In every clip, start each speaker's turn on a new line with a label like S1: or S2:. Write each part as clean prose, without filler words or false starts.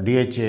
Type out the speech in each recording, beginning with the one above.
S1: DHA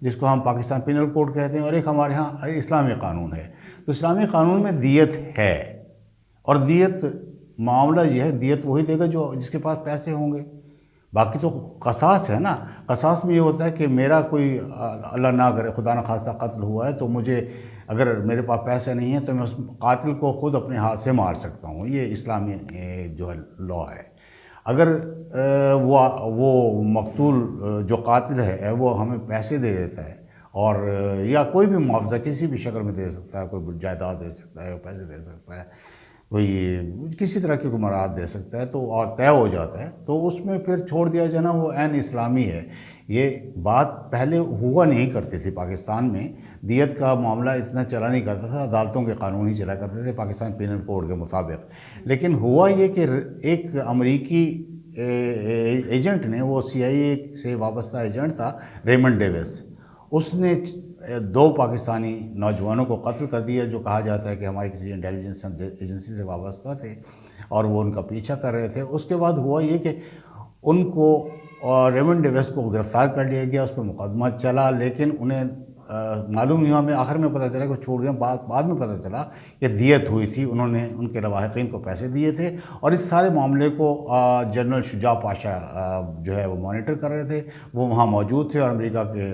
S1: جس کو ہم پاکستان پینل کوڈ کہتے ہیں، اور ایک ہمارے ہاں اسلامی قانون ہے. تو اسلامی قانون میں دیت ہے، اور دیت معاملہ یہ ہے، دیت وہی دے گا جو جس کے پاس پیسے ہوں گے. باقی تو قصاص ہے نا. قصاص میں یہ ہوتا ہے کہ میرا کوئی اللہ نہ کرے خدا نہ خواستہ قتل ہوا ہے، تو مجھے اگر میرے پاس پیسے نہیں ہیں تو میں اس قاتل کو خود اپنے ہاتھ سے مار سکتا ہوں. یہ اسلامی جو ہے لا ہے. اگر وہ مقتول جو قاتل ہے وہ ہمیں پیسے دے دیتا ہے، اور یا کوئی بھی معاوضہ کسی بھی شکل میں دے سکتا ہے، کوئی جائیداد دے سکتا ہے، پیسے دے سکتا ہے، کوئی کسی طرح کی کوئی مراد دے سکتا ہے، تو اور طے ہو جاتا ہے، تو اس میں پھر چھوڑ دیا جانا وہ عین اسلامی ہے. یہ بات پہلے ہوا نہیں کرتی تھی پاکستان میں، دیت کا معاملہ اتنا چلا نہیں کرتا تھا، عدالتوں کے قانون ہی چلا کرتے تھے پاکستان پینل کوڈ کے مطابق. لیکن ہوا یہ کہ ایک امریکی ایجنٹ نے، وہ CIA سے وابستہ ایجنٹ تھا، ریمنڈ ڈیوس، اس نے 2 پاکستانی نوجوانوں کو قتل کر دیا، جو کہا جاتا ہے کہ ہماری کسی انٹیلیجنس ایجنسی سے وابستہ تھے اور وہ ان کا پیچھا کر رہے تھے. اس کے بعد ہوا یہ کہ ان کو ریمنڈ ڈیوس کو گرفتار کر لیا گیا، اس پر مقدمہ چلا، لیکن انہیں معلوم نہیں ہوا. میں آخر میں پتہ چلا کہ چھوڑ گیا. بعد میں پتہ چلا کہ دیت ہوئی تھی، انہوں نے ان کے لواحقین کو پیسے دیے تھے، اور اس سارے معاملے کو جنرل شجاع پاشا جو ہے وہ مانیٹر کر رہے تھے. وہ وہاں موجود تھے اور امریکہ کے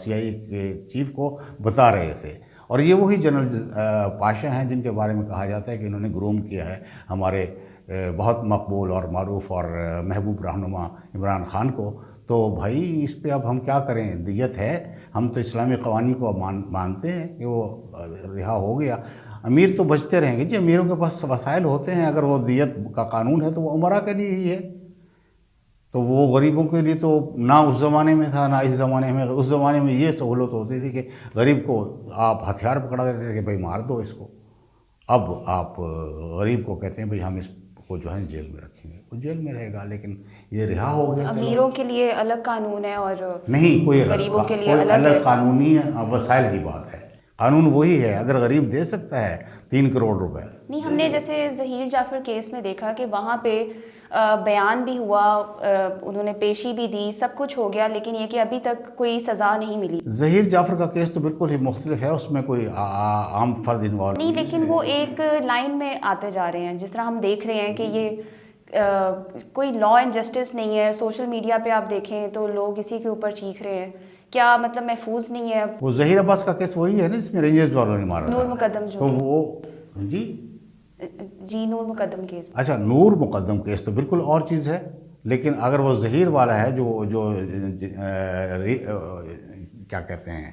S1: CIA کے چیف کو بتا رہے تھے. اور یہ وہی جنرل پاشا ہیں جن کے بارے میں کہا جاتا ہے کہ انہوں نے گروم کیا ہے ہمارے بہت مقبول اور معروف اور محبوب رہنما عمران خان کو. تو بھائی اس پہ اب ہم کیا کریں؟ دیت ہے، ہم تو اسلامی قوانین کو مانتے ہیں کہ وہ رہا ہو گیا. امیر تو بچتے رہیں گے جی، امیروں کے پاس وسائل ہوتے ہیں. اگر وہ دیت کا قانون ہے تو وہ امراء کے لیے ہی ہے، تو وہ غریبوں کے لیے تو نہ اس زمانے میں تھا نہ اس زمانے میں. اس زمانے میں یہ سہولت ہوتی تھی کہ غریب کو آپ ہتھیار پکڑا دیتے تھے کہ بھائی مار دو اس کو. اب آپ غریب کو کہتے ہیں بھائی ہم اس کو جو ہے جیل میں رکھیں گے، وہ جیل میں رہے گا، لیکن یہ رہا ہو گیا.
S2: امیروں کے لیے الگ قانون ہے اور
S1: نہیں، کوئی
S2: غریبوں کے لیے الگ ہے.
S1: قانونی وسائل کی بات ہے. قانون وہی ہے، اگر غریب دے سکتا ہے 3 کروڑ روپے.
S2: نہیں، ہم نے جیسے ظہیر جعفر کیس میں دیکھا کہ وہاں پہ بیان بھی ہوا، انہوں نے پیشی بھی دی، سب کچھ ہو گیا، لیکن یہ کہ ابھی تک کوئی سزا نہیں ملی.
S1: ظہیر جعفر کا کیس تو بالکل ہی مختلف ہے، اس میں کوئی عام فرد انوالو
S2: نہیں، لیکن وہ ایک لائن میں آتے جا رہے ہیں. جس طرح ہم دیکھ رہے ہیں کہ یہ کوئی لا اینڈ جسٹس نہیں ہے. سوشل میڈیا پہ آپ دیکھیں تو لوگ اسی کے اوپر چیخ رہے ہیں. کیا مطلب محفوظ نہیں ہے؟
S1: وہ ظہیر عباس کا کیس وہی ہے نا جس میں رینجرز والوں نے مارا
S2: نور
S1: تھا.
S2: مقدم جو
S1: تو وہ جی
S2: نور مقدم کیس.
S1: اچھا، نور مقدم کیس تو بالکل اور چیز ہے. لیکن اگر وہ ظہیر والا ہے جو کیا کہتے ہیں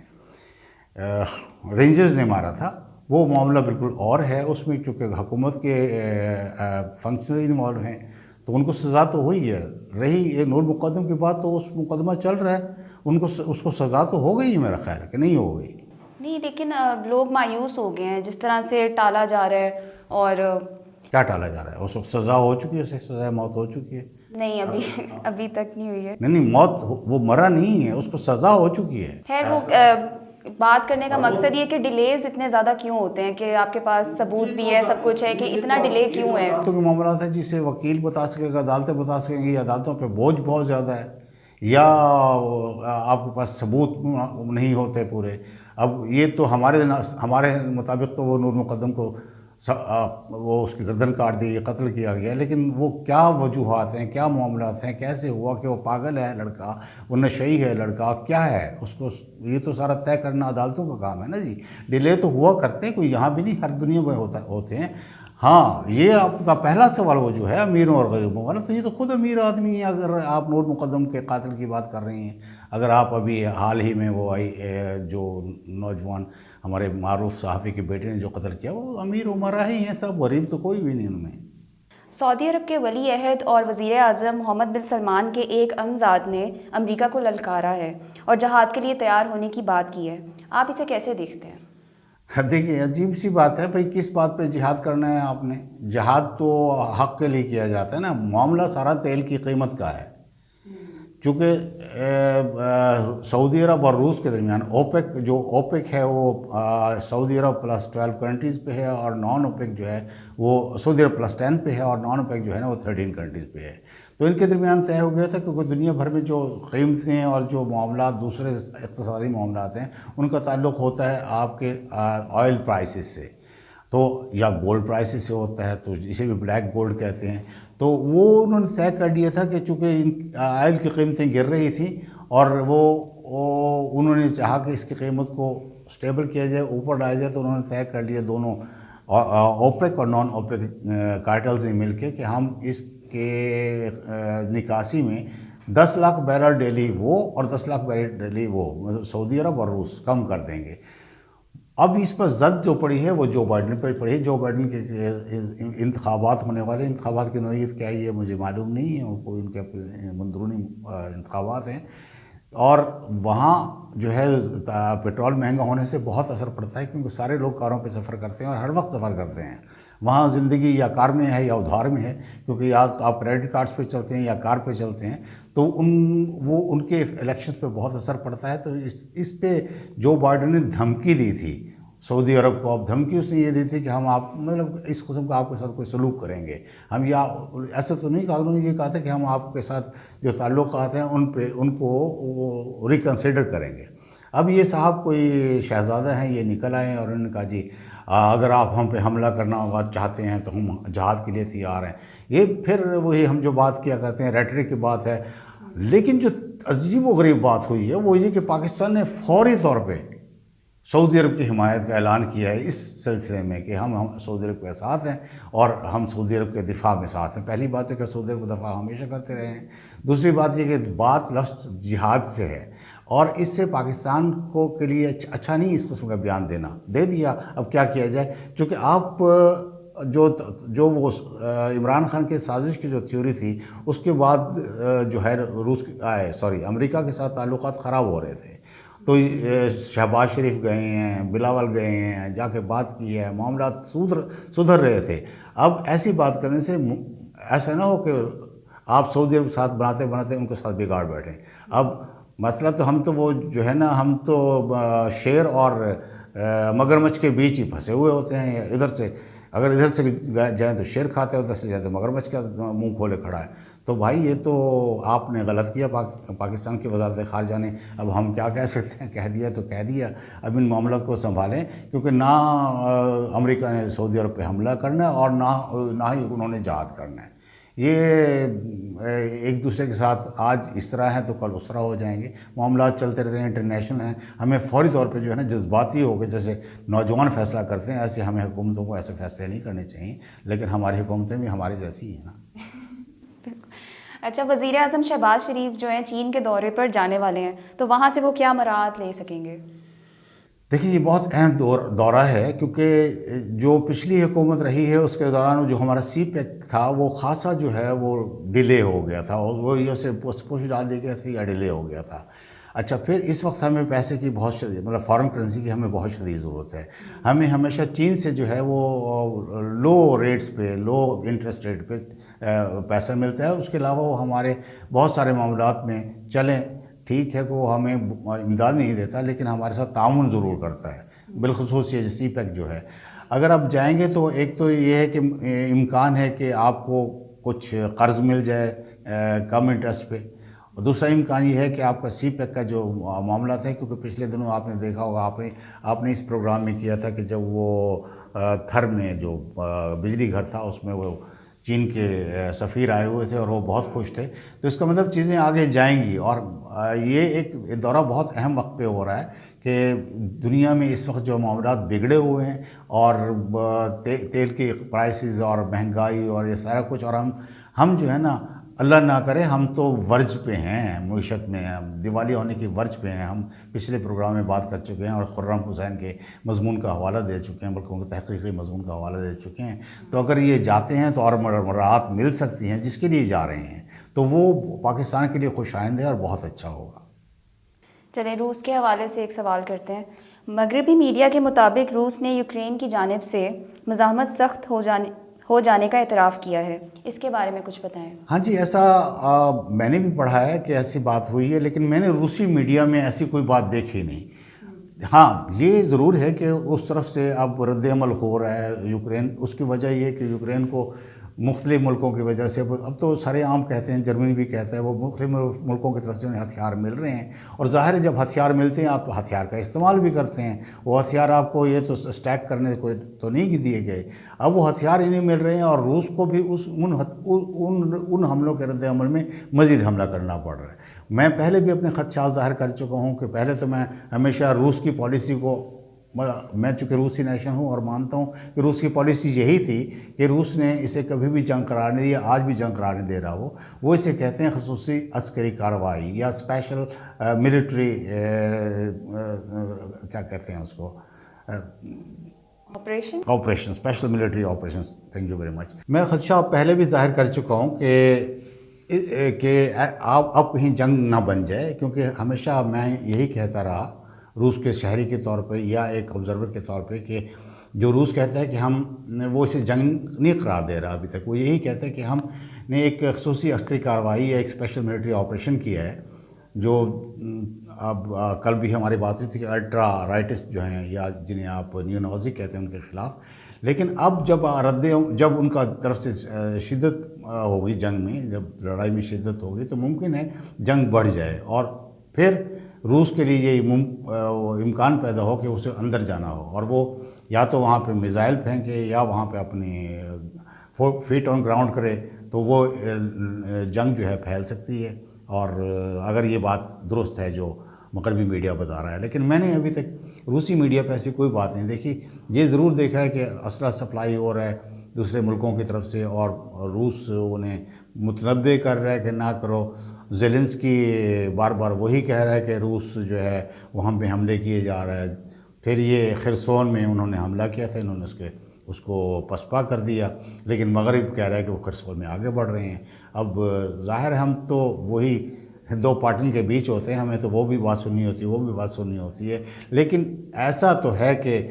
S1: رینجرز نے مارا تھا، وہ معاملہ بالکل اور ہے. اس میں چونکہ حکومت کے فنکشنری انوالو ہیں تو ان کو سزا تو ہوئی ہے. رہی یہ نور مقدم کی بات، تو اس مقدمہ چل رہا ہے، اس کو سزا تو ہو گئی، میرا خیال ہے کہ نہیں ہو گئی.
S2: نہیں، لیکن لوگ مایوس ہو گئے ہیں جس طرح سے ٹالا جا رہا ہے. اور
S1: کیا ٹالا جا رہا ہے؟ اس وقت سزا ہو چکی ہے، اسے سزا موت ہو چکی ہے.
S2: نہیں، ابھی تک نہیں ہوئی ہے.
S1: نہیں، موت وہ مرا نہیں ہے، اس کو سزا ہو چکی ہے.
S2: خیر، وہ بات کرنے کا مقصد یہ کہ ڈیلیز اتنے زیادہ کیوں ہوتے ہیں کہ آپ کے پاس ثبوت بھی ہے، سب کچھ ہے، کہ اتنا ڈیلے کیوں ہے؟
S1: عدالتوں کے معاملات ہیں جسے وکیل بتا سکے گا، عدالتیں بتا سکیں گی. عدالتوں پہ بوجھ بہت زیادہ ہے، یا آپ کے پاس ثبوت نہیں ہوتے پورے. اب یہ تو ہمارے مطابق تو وہ نور مقدم کو وہ اس کی گردن کاٹ دی، قتل کیا گیا. لیکن وہ کیا وجوہات ہیں، کیا معاملات ہیں، کیسے ہوا کہ وہ پاگل ہے لڑکا، وہ نشئی ہے لڑکا، کیا ہے اس کو، یہ تو سارا طے کرنا عدالتوں کا کام ہے نا جی. ڈیلے تو ہوا کرتے ہیں، کوئی یہاں بھی نہیں، ہر دنیا میں ہوتے ہیں. ہاں، یہ آپ کا پہلا سوال وہ جو ہے امیروں اور غریبوں والا، تو یہ تو خود امیر آدمی ہے. اگر آپ نور مقدم کے قاتل کی بات کر رہی ہیں، اگر آپ ابھی حال ہی میں وہ جو نوجوان ہمارے معروف صحافی کے بیٹے نے جو قتل کیا، وہ امیر عمرا ہی ہیں سب، غریب تو کوئی بھی نہیں ان میں.
S2: سعودی عرب کے ولی عہد اور وزیر اعظم محمد بن سلمان کے ایک عمزاد نے امریکہ کو للکارا ہے اور جہاد کے لیے تیار ہونے کی بات کی ہے. آپ اسے کیسے دیکھتے ہیں؟
S1: دیکھیے، عجیب سی بات ہے بھائی، کس بات پہ جہاد کرنا ہے آپ نے؟ جہاد تو حق کے لیے کیا جاتا ہے نا. معاملہ سارا تیل کی قیمت کا ہے. چونکہ سعودی عرب اور روس کے درمیان اوپیک ہے وہ سعودی عرب پلس 12 کنٹریز پہ ہے، اور نان اوپیک جو ہے وہ سعودی عرب پلس 10 پہ ہے، اور نان اوپیک جو ہے نا وہ 13 کنٹریز پہ ہے. تو ان کے درمیان طے ہو گیا تھا، کیونکہ دنیا بھر میں جو قیمتیں اور جو معاملات دوسرے اقتصادی معاملات ہیں ان کا تعلق ہوتا ہے آپ کے آئل پرائسز سے، تو یا گولڈ پرائسز سے ہوتا ہے، تو اسے بھی بلیک گولڈ کہتے ہیں. تو وہ انہوں نے طے کر لیا تھا کہ چونکہ آئل کی قیمتیں گر رہی تھیں اور وہ انہوں نے چاہا کہ اس کی قیمت کو سٹیبل کیا جائے، اوپر لایا جائے، تو انہوں نے طے کر لیا دونوں اوپیک اور نان اوپیک کارٹلز نے مل کے کہ ہم اس کے نکاسی میں 10 لاکھ بیرل ڈیلی وہ اور 10 لاکھ بیرل ڈیلی وہ، مطلب سعودی عرب اور روس کم کر دیں گے. اب اس پر زد جو پڑی ہے وہ جو بائیڈن پر پڑی ہے. جو بائیڈن کے انتخابات ہونے والے، انتخابات کی نوعیت کیا ہے یہ مجھے معلوم نہیں ہے، کوئی ان کے اندرونی انتخابات ہیں، اور وہاں جو ہے پیٹرول مہنگا ہونے سے بہت اثر پڑتا ہے، کیونکہ سارے لوگ کاروں پہ سفر کرتے ہیں اور ہر وقت سفر کرتے ہیں. وہاں زندگی یا کار میں ہے یا ادھار میں ہے، کیونکہ یا آپ کریڈٹ کارڈز پہ چلتے ہیں یا کار پہ چلتے ہیں، تو ان کے الیکشنز پہ بہت اثر پڑتا ہے. تو اس پہ جو بائیڈن نے دھمکی دی تھی سعودی عرب کو، اب دھمکی اس نے یہ دی تھی کہ ہم آپ مطلب اس قسم کا آپ کے ساتھ کوئی سلوک کریں گے ہم، یا ایسا تو نہیں کہا، انہوں نے یہ کہا تھا کہ ہم آپ کے ساتھ جو تعلقات ہیں ان کو ریکنسیڈر کریں گے. اب یہ صاحب کوئی شہزادہ ہیں، یہ نکل آئے اور انہوں نے کہا جی اگر آپ ہم پہ حملہ کرنا ہوگا چاہتے ہیں تو ہم جہاد کے لیے تیار ہیں. یہ پھر وہی ہم جو بات کیا کرتے ہیں ریٹرک کی بات ہے. لیکن جو عجیب و غریب بات ہوئی ہے وہ یہ کہ پاکستان نے فوری طور پہ سعودی عرب کی حمایت کا اعلان کیا ہے اس سلسلے میں کہ ہم سعودی عرب کے ساتھ ہیں اور ہم سعودی عرب کے دفاع میں ساتھ ہیں. پہلی بات ہے کہ سعودی عرب کا دفاع ہمیشہ کرتے رہے ہیں. دوسری بات یہ کہ بات لفظ جہاد سے ہے، اور اس سے پاکستان کو کے لیے اچھا نہیں اس قسم کا بیان دے دیا. اب کیا کیا جائے، چونکہ آپ جو وہ عمران خان کے سازش کی جو تھیوری تھی اس کے بعد جو ہے امریکہ کے ساتھ تعلقات خراب ہو رہے تھے. تو شہباز شریف گئے ہیں، بلاول گئے ہیں، جا کے بات کی ہے، معاملات سدھر رہے تھے. اب ایسی بات کرنے سے ایسا نہ ہو کہ آپ سعودی عرب کے ساتھ بناتے ان کے ساتھ بگاڑ بیٹھیں. اب مسئلہ تو ہم تو وہ جو ہے نا، ہم تو شیر اور مگرمچھ کے بیچ ہی پھنسے ہوئے ہوتے ہیں. اگر ادھر سے جائیں تو شیر کھاتے ہیں، ادھر سے جائیں تو مگرمچھ کا منہ کھولے کھڑا ہے. تو بھائی یہ تو آپ نے غلط کیا پاکستان کی وزارت خارجہ نے. اب ہم کیا کہہ سکتے ہیں، کہہ دیا تو کہہ دیا. اب ان معاملات کو سنبھالیں، کیونکہ نہ امریکہ نے سعودی عرب پہ حملہ کرنا ہے اور نہ ہی انہوں نے جہاد کرنا ہے. یہ ایک دوسرے کے ساتھ آج اس طرح ہیں تو کل اس طرح ہو جائیں گے. معاملات چلتے رہتے ہیں، انٹرنیشنل ہیں. ہمیں فوری طور پہ جو ہے نا جذباتی ہو کے جیسے نوجوان فیصلہ کرتے ہیں، ایسے ہمیں حکومتوں کو ایسے فیصلے نہیں کرنے چاہیے. لیکن ہماری حکومتیں بھی ہماری جیسی ہی ہیں نا.
S2: اچھا، وزیر اعظم شہباز شریف جو ہیں چین کے دورے پر جانے والے ہیں، تو وہاں سے وہ کیا مراعات لے سکیں گے؟
S1: دیکھیں یہ بہت اہم دورہ ہے، کیونکہ جو پچھلی حکومت رہی ہے اس کے دوران جو ہمارا سی پیک تھا وہ خاصا جو ہے وہ ڈیلے ہو گیا تھا، اور وہ یہ سے پوسٹ ڈال دی گیا تھا یا ڈیلے ہو گیا تھا. اچھا، پھر اس وقت ہمیں پیسے کی بہت شدید مطلب فارن کرنسی کی ہمیں بہت شدید ضرورت ہے. ہمیں ہمیشہ چین سے جو ہے وہ لو ریٹس پہ، لو انٹرسٹ ریٹ پہ پیسہ ملتا ہے. اس کے علاوہ وہ ہمارے بہت سارے معاملات میں چلیں ٹھیک ہے کہ وہ ہمیں امداد نہیں دیتا، لیکن ہمارے ساتھ تعاون ضرور کرتا ہے. بالخصوص یہ سی پیک جو ہے، اگر آپ جائیں گے تو ایک تو یہ ہے کہ امکان ہے کہ آپ کو کچھ قرض مل جائے کم انٹرسٹ پہ، اور دوسرا امکان یہ ہے کہ آپ کا سی پیک کا جو معاملات ہیں، کیونکہ پچھلے دنوں آپ نے دیکھا ہوگا، آپ نے اس پروگرام میں کیا تھا کہ جب وہ تھر میں جو بجلی گھر تھا اس میں وہ چین کے سفیر آئے ہوئے تھے اور وہ بہت خوش تھے. تو اس کا مطلب چیزیں آگے جائیں گی، اور یہ ایک دورہ بہت اہم وقت پہ ہو رہا ہے کہ دنیا میں اس وقت جو معاملات بگڑے ہوئے ہیں، اور تیل کی پرائسز اور مہنگائی اور یہ سارا کچھ، اور ہم جو ہے نا اللہ نہ کرے ہم تو ورج پہ ہیں، معیشت میں دیوالیہ ہونے کی ورج پہ ہیں. ہم پچھلے پروگرام میں بات کر چکے ہیں اور خرم حسین کے مضمون کا حوالہ دے چکے ہیں، بلکہ ان کے تحقیقی مضمون کا حوالہ دے چکے ہیں. تو اگر یہ جاتے ہیں تو اور مراعات مل سکتی ہیں جس کے لیے جا رہے ہیں، تو وہ پاکستان کے لیے خوش آئند ہے اور بہت اچھا ہوگا.
S2: چلیں روس کے حوالے سے ایک سوال کرتے ہیں. مغربی میڈیا کے مطابق روس نے یوکرین کی جانب سے مزاحمت سخت ہو جانے کا اعتراف کیا ہے، اس کے بارے میں کچھ بتائیں۔
S1: ہاں جی، ایسا میں نے بھی پڑھا ہے کہ ایسی بات ہوئی ہے، لیکن میں نے روسی میڈیا میں ایسی کوئی بات دیکھی نہیں۔ ہاں یہ ضرور ہے کہ اس طرف سے اب رد عمل ہو رہا ہے یوکرین، اس کی وجہ یہ ہے کہ یوکرین کو مختلف ملکوں کی وجہ سے، اب تو سارے عام کہتے ہیں، جرمنی بھی کہتا ہے، وہ مختلف ملکوں کی طرف سے انہیں ہتھیار مل رہے ہیں، اور ظاہر ہے جب ہتھیار ملتے ہیں آپ ہتھیار کا استعمال بھی کرتے ہیں۔ وہ ہتھیار آپ کو یہ تو اسٹیک کرنے کو تو نہیں دیے گئے، اب وہ ہتھیار انہیں مل رہے ہیں، اور روس کو بھی ان حملوں کے رد عمل میں مزید حملہ کرنا پڑ رہا ہے۔ میں پہلے بھی اپنے خدشات ظاہر کر چکا ہوں کہ پہلے تو میں ہمیشہ روس کی پالیسی کو، میں چونکہ روسی نیشن ہوں اور مانتا ہوں کہ روس کی پالیسی یہی تھی کہ روس نے اسے کبھی بھی جنگ قرار نہیں دیا، آج بھی جنگ قرار نہیں دے رہا وہ اسے کہتے ہیں خصوصی عسکری کارروائی یا اسپیشل ملٹری، کیا کہتے ہیں اس کو، operation, special military operation. Thank you very much. میں خدشہ پہلے بھی ظاہر کر چکا ہوں کہ اب کہیں جنگ نہ بن جائے، کیونکہ ہمیشہ میں یہی کہتا رہا روس کے شہری کے طور پہ یا ایک آبزرور کے طور پہ، کہ جو روس کہتا ہے کہ وہ اسے جنگ نہیں قرار دے رہا ابھی تک، وہ یہی کہتا ہے کہ ہم نے ایک خصوصی عسکری کارروائی یا ایک اسپیشل ملٹری آپریشن کیا ہے، جو اب کل بھی ہماری بات ہوئی تھی کہ الٹرا رائٹسٹ جو ہیں یا جنہیں آپ نیو نازی کہتے ہیں ان کے خلاف، لیکن اب جب ان کا طرف سے شدت ہوگی جنگ میں، جب لڑائی میں شدت ہوگی تو ممکن ہے جنگ بڑھ جائے، اور پھر روس کے لیے یہ امکان پیدا ہو کہ اسے اندر جانا ہو، اور وہ یا تو وہاں پہ میزائل پھینکے یا وہاں پہ اپنی فیٹ آن گراؤنڈ کرے، تو وہ جنگ جو ہے پھیل سکتی ہے، اور اگر یہ بات درست ہے جو مغربی میڈیا بتا رہا ہے۔ لیکن میں نے ابھی تک روسی میڈیا پہ ایسی کوئی بات نہیں دیکھی۔ یہ ضرور دیکھا ہے کہ اسلحہ سپلائی ہو رہا ہے دوسرے ملکوں کی طرف سے، اور روس انہیں متنبع کر رہا ہے کہ نہ کرو۔ زیلنسکی بار بار وہی کہہ رہا ہے کہ روس جو ہے وہاں پہ حملے کیے جا رہا ہے۔ پھر یہ خرسون میں انہوں نے حملہ کیا تھا، انہوں نے اس کو پسپا کر دیا، لیکن مغرب کہہ رہا ہے کہ وہ خرسون میں آگے بڑھ رہے ہیں۔ اب ظاہر ہے ہم تو وہی دو پارٹیوں کے بیچ ہوتے ہیں، ہمیں تو وہ بھی بات سننی ہوتی ہے، وہ بھی بات سننی ہوتی ہے، لیکن ایسا تو ہے کہ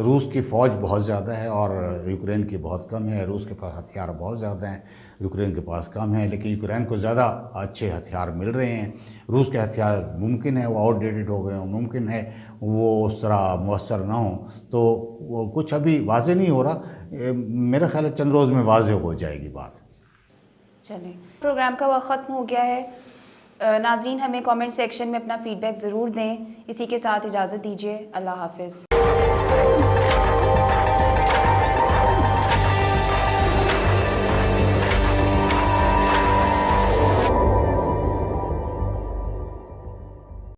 S1: روس کی فوج بہت زیادہ ہے اور یوکرین کی بہت کم ہے۔ روس کے پاس ہتھیار بہت زیادہ ہیں، یوکرین کے پاس کم ہیں، لیکن یوکرین کو زیادہ اچھے ہتھیار مل رہے ہیں۔ روس کے ہتھیار ممکن ہے وہ آؤٹ ڈیٹڈ ہو گئے ہوں، ممکن ہے وہ اس طرح مؤثر نہ ہوں، تو وہ کچھ ابھی واضح نہیں ہو رہا۔ میرا خیال ہے چند روز میں واضح ہو جائے گی بات۔
S2: چلیں، پروگرام کا وقت ختم ہو گیا ہے۔ ناظرین ہمیں کامنٹ سیکشن میں اپنا فیڈ بیک ضرور دیں۔ اسی کے ساتھ اجازت دیجیے، اللہ حافظ۔